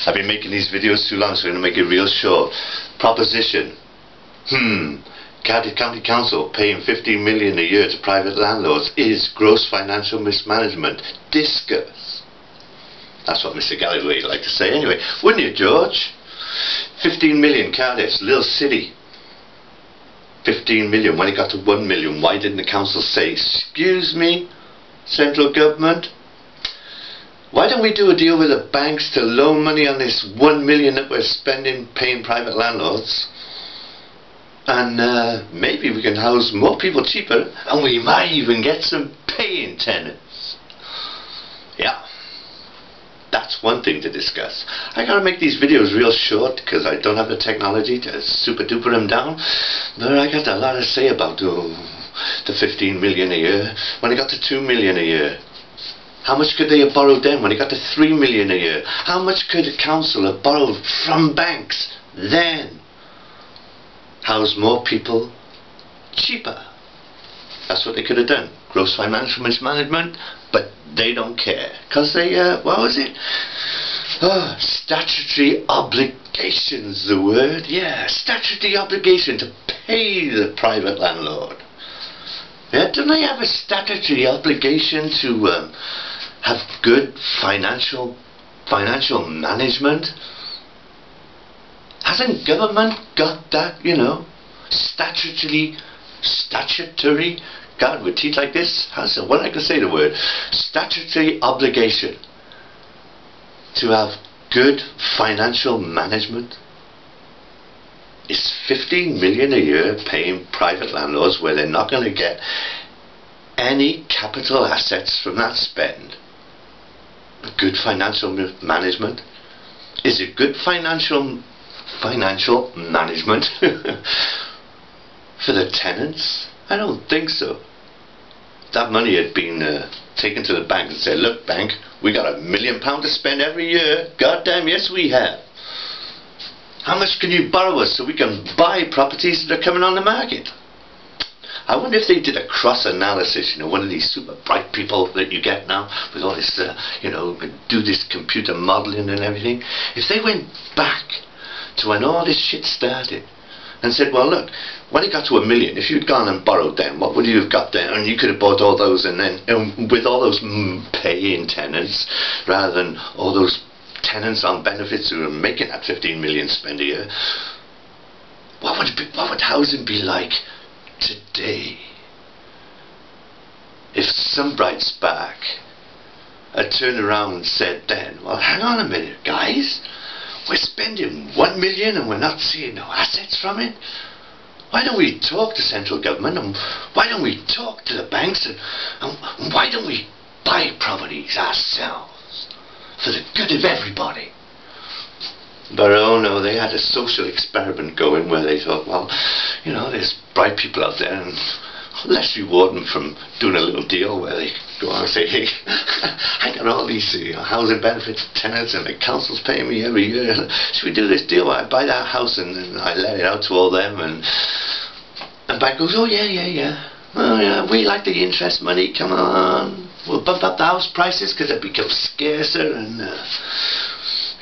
I've been making these videos too long, so I'm going to make it real short. Proposition. County Council paying 15 million a year to private landlords is gross financial mismanagement. Discuss. That's what Mr. Galloway would like to say anyway. Wouldn't you, George? 15 million, Cardiff's little city. 15 million. When it got to 1 million, why didn't the council say, excuse me, central government, why don't we do a deal with the banks to loan money on this 1 million that we're spending paying private landlords, and maybe we can house more people cheaper, and we might even get some paying tenants. Yeah, that's one thing to discuss. I gotta make these videos real short because I don't have the technology to super duper them down, but I got a lot to say about the 15 million a year. When it got to 2 million a year, how much could they have borrowed then? When it got to 3 million a year, how much could the council have borrowed from banks then? House more people cheaper. That's what they could have done. Gross financial mismanagement, but they don't care because they what was it? Statutory obligations, the word. Yeah, statutory obligation to pay the private landlord. Yeah, don't they have a statutory obligation to have good financial management? Hasn't government got that, you know, statutory, God, with teeth like this, what I can say the word, statutory obligation to have good financial management? Is 15 million a year paying private landlords where they're not going to get any capital assets from that spend good financial management? Is it good financial management for the tenants? I don't think so. That money had been taken to the bank and said, look bank, we got £1 million to spend every year. God damn, yes we have. How much can you borrow us so we can buy properties that are coming on the market? I wonder if they did a cross analysis, you know, one of these super bright people that you get now with all this, you know, do this computer modeling and everything. If they went back to when all this shit started and said, well look, when it got to 1 million, if you'd gone and borrowed then, what would you have got then? And you could have bought all those, and then with all those paying tenants rather than all those tenants on benefits who are making that 15 million spend a year. What would housing be like today if some bright spark had turned around and said then, well hang on a minute guys, we're spending 1 million and we're not seeing no assets from it. Why don't we talk to central government, and why don't we talk to the banks, and why don't we buy properties ourselves for the good of everybody? But oh no, they had a social experiment going where they thought, well, you know, there's bright people out there, and let's reward them from doing a little deal where they go on and say, hey, I got all these housing benefits tenants and the council's paying me every year. Should we do this deal where I buy that house and I let it out to all them? And bank goes, oh yeah. Oh yeah, we like the interest money, come on. We'll bump up the house prices because it becomes scarcer, and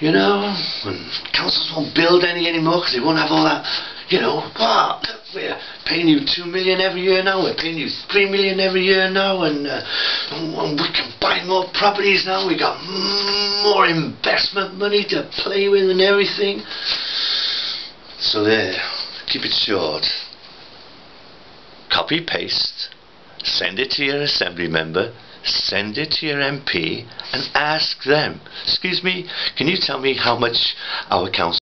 you know, and councils won't build anymore because they won't have all that, you know, what? We're paying you 2 million every year now, we're paying you 3 million every year now, and we can buy more properties now, we got more investment money to play with and everything. So there, keep it short. Copy paste, send it to your assembly member, send it to your MP, and ask them, excuse me, can you tell me how much our council